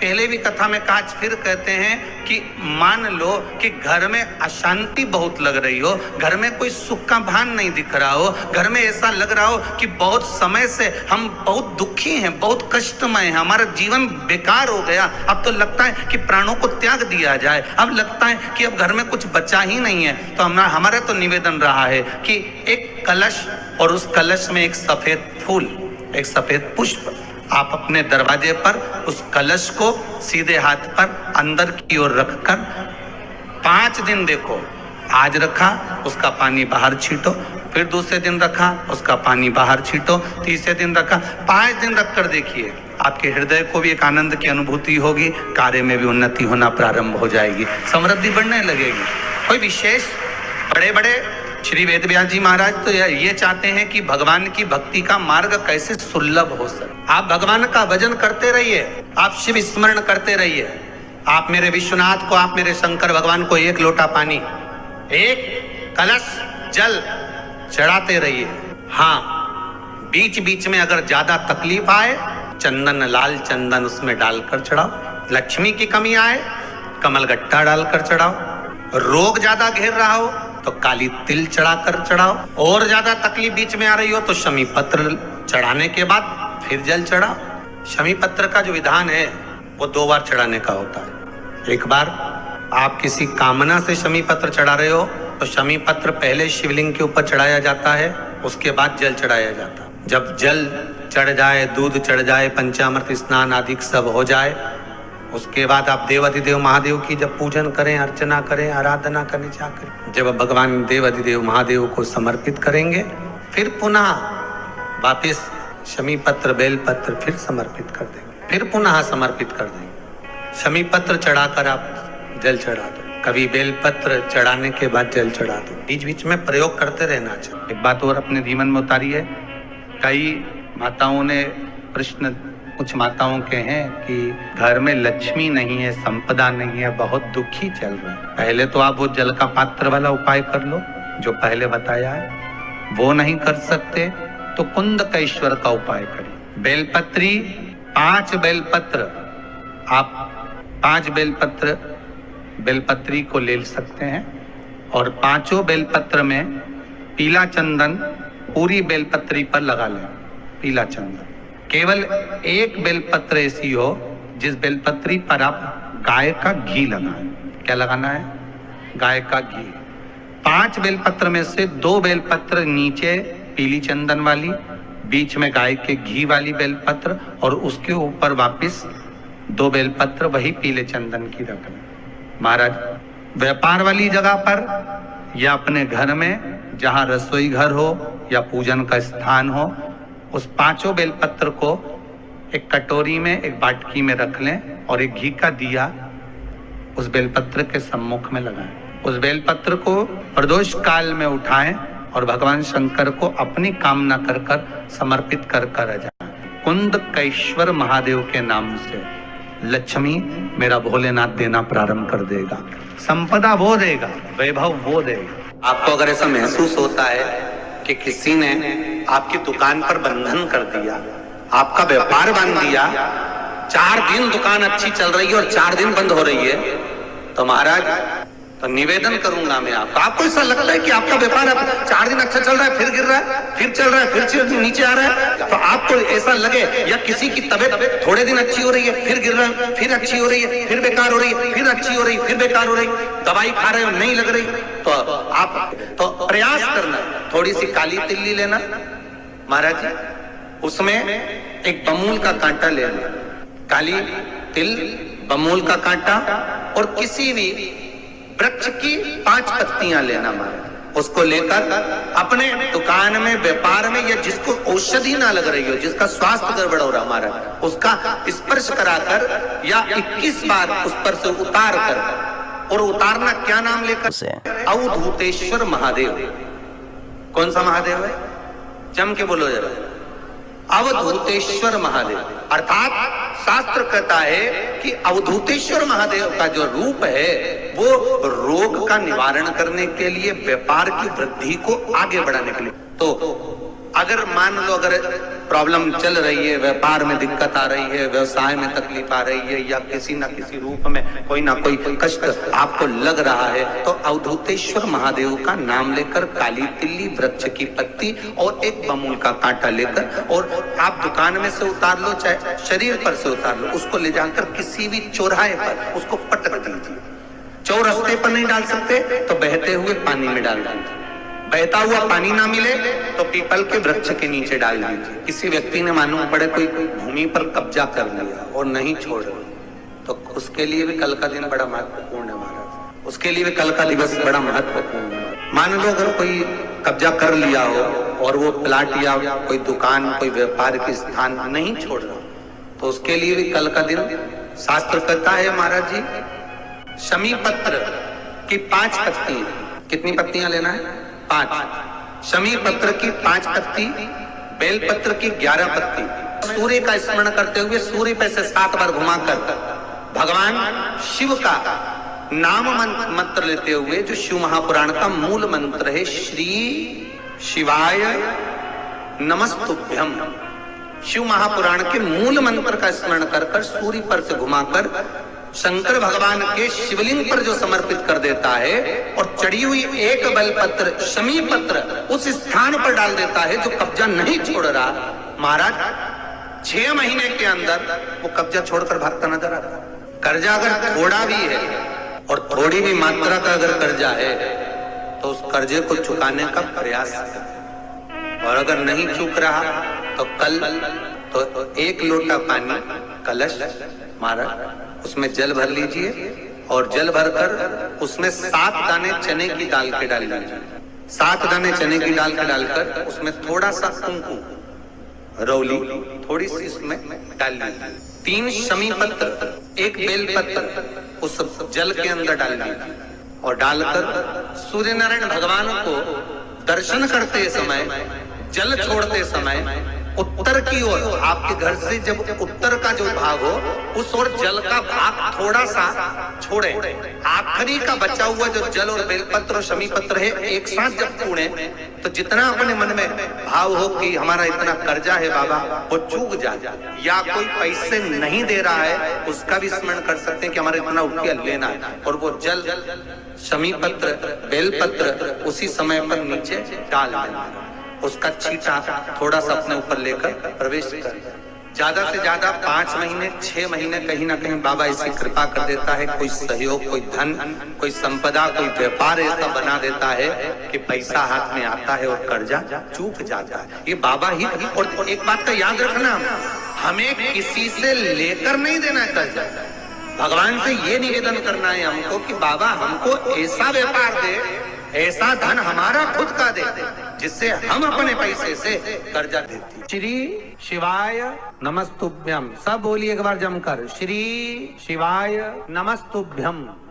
पहले भी कथा में कहा, फिर कहते हैं कि मान लो कि घर में अशांति बहुत लग रही हो, घर में कोई सुख का भान नहीं दिख रहा हो, घर में ऐसा लग रहा हो कि बहुत समय से हम बहुत दुखी हैं, बहुत कष्टमय हैं, हमारा जीवन बेकार हो गया, अब तो लगता है कि प्राणों को त्याग दिया जाए, अब लगता है कि अब घर में कुछ बचा ही नहीं है, तो हमारा तो निवेदन रहा है कि एक कलश और उस कलश में एक सफेद फूल, एक सफेद पुष्प, आप अपने दरवाजे पर उस कलश को सीधे हाथ पर अंदर की ओर रखकर 5 दिन देखो। आज रखा, उसका पानी बाहर छींटो, फिर दूसरे दिन रखा, उसका पानी बाहर छींटो, तीसरे दिन रखा, 5 दिन रखकर देखिए, आपके हृदय को भी एक आनंद की अनुभूति होगी, कार्य में भी उन्नति होना प्रारंभ हो जाएगी, समृद्धि बढ़ने लगेगी। कोई विशेष बड़े बड़े श्री वेद व्यास जी महाराज तो ये चाहते हैं कि भगवान की भक्ति का मार्ग कैसे सुलभ हो सके। आप भगवान का भजन करते रहिए, आप शिव स्मरण करते रहिए, आप मेरे विश्वनाथ को, आप मेरे शंकर भगवान को 1 लोटा पानी, 1 कलश जल चढ़ाते रहिए। हाँ, बीच बीच में अगर ज्यादा तकलीफ आए, चंदन, लाल चंदन उसमें डालकर चढ़ाओ। लक्ष्मी की कमी आए, कमलगट्टा डालकर चढ़ाओ। रोग ज्यादा घेर रहा हो तो काली तिल चढ़ाकर चढ़ाओ। और ज्यादा तकलीफ बीच में आ रही हो तो शमी पत्र चढ़ाने के बाद फिर जल चढ़ाओ। शमी पत्र का जो विधान है वो 2 बार चढ़ाने का होता है। एक बार आप किसी कामना से शमी पत्र चढ़ा रहे हो तो शमी पत्र पहले शिवलिंग के ऊपर चढ़ाया जाता है, उसके बाद जल चढ़ाया जाता है। जब जल चढ़ जाए, दूध चढ़ जाए, पंचामृत स्नान आदि सब हो जाए, उसके बाद आप देवाधिदेव महादेव की जब पूजन करें, अर्चना करें, आराधना करने जाकर जब भगवान देवाधिदेव महादेव को समर्पित करेंगे, फिर पुनः वापिस शमी पत्र, बेल पत्र फिर समर्पित कर देंगे, फिर पुनः समर्पित कर देंगे। शमी पत्र चढ़ाकर आप जल चढ़ा दो, कभी बेल पत्र चढ़ाने के बाद जल चढ़ा दो, बीच बीच में प्रयोग करते रहना चाहिए। एक बात और अपने जीवन में उतारी है, कई माताओं ने प्रश्न, कुछ माताओं के हैं कि घर में लक्ष्मी नहीं है, संपदा नहीं है, बहुत दुखी चल रहा है। पहले तो आप वो जल का पात्र वाला उपाय कर लो जो पहले बताया है, वो नहीं कर सकते तो कुंदकेश्वर का उपाय करिए। बेलपत्री 5 बेलपत्र, आप 5 बेलपत्र बेलपत्री को ले सकते हैं और 5 बेलपत्र में पीला चंदन पूरी बेलपत्री पर लगा लें। पीला चंदन केवल 1 बेलपत्र ऐसी हो जिस बेलपत्री पर आप गाय का घी लगाएं। क्या लगाना है? गाय का घी। 5 बेलपत्र में से 2 बेलपत्र नीचे पीली चंदन वाली, बीच में गाय के घी वाली बेलपत्र और उसके ऊपर वापस 2 बेलपत्र वही पीले चंदन की रख लें। महाराज, व्यापार वाली जगह पर या अपने घर में जहां रसोई घर हो या पूजन का स्थान हो, उस 5 बेलपत्र को एक कटोरी में, एक बाटकी में रख लें और एक घी का दिया उस बेलपत्र के सम्मुख में लगाएं। उस बेलपत्र को प्रदोष काल में उठाएं और भगवान शंकर को अपनी कामना कर कर समर्पित कर कर जाएं। कुंदकेश्वर महादेव के नाम से लक्ष्मी मेरा भोलेनाथ देना प्रारंभ कर देगा, संपदा वो देगा, वैभव वो देगा। आपको अगर ऐसा महसूस होता है कि किसी ने आपकी दुकान पर बंधन कर दिया, आपका व्यापार बांध दिया, 4 दिन दुकान अच्छी चल रही है और 4 दिन बंद हो रही है, तो महाराज तो निवेदन करूंगा मैं आपको ऐसा लगता है कि आपका व्यापार 4 दिन अच्छा चल रहा है, फिर गिर रहा है, फिर चल रहा है, फिर नीचे आ रहा है, तो आपको ऐसा लगे, या किसी की तबीयत थोड़े दिन अच्छी हो रही है, फिर गिर रहा है, फिर अच्छी हो रही है, फिर बेकार हो रही है, फिर अच्छी हो रही है, फिर बेकार हो रही, दवाई खा रहे हो नहीं लग रही, तो आप तो प्रयास करना, थोड़ी सी काली तिल्ली लेना महाराज जी, उसमें एक बमूल का कांटा ले लेना, काली तिल, बमूल का कांटा और किसी भी वृक्ष की 5 पत्तियां लेना महाराज, उसको लेकर अपने दुकान में, व्यापार में, या जिसको औषधि ना लग रही हो, जिसका स्वास्थ्य गड़बड़ हो रहा महाराज, उसका स्पर्श कराकर या 21 बार उस पर से उतार कर, और उतारना क्या नाम लेकर? अवधूतेश्वर महादेव। कौन सा महादेव है? जम के बोलो जरा। अवधूतेश्वर महादेव, अर्थात शास्त्र कहता है कि अवधूतेश्वर महादेव का जो रूप है वो रोग का निवारण करने के लिए, व्यापार की वृद्धि को आगे बढ़ाने के लिए। तो अगर मान लो, अगर प्रॉब्लम चल रही है, व्यापार में दिक्कत आ रही है, व्यवसाय में तकलीफ आ रही है, या किसी ना किसी रूप में कोई ना कोई कष्ट आपको लग रहा है, तो अवधूतेश्वर महादेव का नाम लेकर काली तिल्ली, वृक्ष की पत्ती और एक बमूल का कांटा लेकर, और आप दुकान में से उतार लो चाहे शरीर पर से उतार लो, उसको ले जाकर किसी भी चौराहे पर उसको पटक दीजिए। चौरस्ते पर नहीं डाल सकते तो बहते हुए पानी में डाल दीजिए। बहता हुआ पानी ना मिले तो पीपल के वृक्ष के नीचे डाल दीजिए। किसी व्यक्ति ने मालूम पड़े कोई भूमि पर कब्जा कर लिया और नहीं छोड़, तो उसके लिए भी कल का दिन बड़ा महत्वपूर्ण है महाराज। उसके लिए भी कल का दिवस बड़ा महत्वपूर्ण है। मान लो अगर कोई कब्जा कर लिया हो और वो प्लाट या कोई दुकान, कोई व्यापार के स्थान नहीं छोड़ रहा, तो उसके लिए भी कल का दिन शास्त्र कहता है महाराज जी, शमी पत्र की 5 पत्ती, कितनी पत्तियां लेना है? 5। शमी पत्र की 5 पत्ती, बेल पत्र की 11 पत्ती, सूर्य का स्मरण करते हुए सूर्य पे से 7 बार घुमाकर भगवान शिव का नाम मंत्र लेते हुए, जो शिव महापुराण का मूल मंत्र है, श्री शिवाय नमस्तुभ्यम, शिव महापुराण के मूल मंत्र का स्मरण कर सूर्य पर से घुमाकर शंकर भगवान के शिवलिंग पर जो समर्पित कर देता है और चढ़ी हुई एक बेलपत्र शमी पत्र उस स्थान पर डाल देता है जो कब्जा नहीं छोड़ रहा, महाराज 6 महीने के अंदर वो कब्जा छोड़कर भागता नजर आता। कर्जा अगर थोड़ा भी है और थोड़ी भी मात्रा का अगर कर्जा है तो उस कर्जे को चुकाने का प्रयास करें, और अगर नहीं चुक रहा तो कल तो 1 लोटा पानी कलश महाराज उसमें जल भर लीजिए, और जल भरकर उसमें 7 दाने चने की दाल के डाल लीजिए। 7 दाने चने की दाल के डालकर उसमें थोड़ा सा कुमकुम, रौली थोड़ी सी उसमें डाल लीजिए। 3 शमी पत्र, 1 बेल पत्र उस जल के अंदर डाल लीजिए, और डालकर सूर्य नारायण भगवान को दर्शन करते समय, जल छोड़ते समय उत्तर की ओर, आपके घर से जब उत्तर का जो भाग हो उस ओर जल का भाग थोड़ा सा छोड़े। आखिरी का बचा हुआ जो जल और बेलपत्र और शमी पत्र है एक साथ जब तोड़े, तो जितना अपने मन में भाव हो कि हमारा इतना कर्जा है बाबा, वो चूक जाए, या कोई पैसे नहीं दे रहा है उसका भी स्मरण कर सकते हैं कि हमारा इतना रुपया लेना है, और वो जल शमी पत्र बेलपत्र उसी समय पर नीचे डाल देना, उसका छींटा थोड़ा सा अपने ऊपर लेकर प्रवेश कर, ज्यादा से ज्यादा 5 महीने 6 महीने कहीं ना कहीं बाबा ऐसी कृपा कर देता है, कोई सहयोग, कोई धन, कोई संपदा, कोई व्यापार ऐसा बना देता है कि पैसा हाथ में आता है और कर्जा चूक जाता है। ये बाबा ही। और एक बात का याद रखना, हमें किसी से लेकर नहीं देना कर्जा, भगवान से ये निवेदन करना है हमको कि बाबा हमको ऐसा व्यापार दे, ऐसा धन हमारा खुद का दे जिससे हम अपने पैसे से कर्जा देते। श्री शिवाय नमस्तुभ्यम, सब बोलिए एक बार जमकर, श्री शिवाय नमस्तुभ्यम।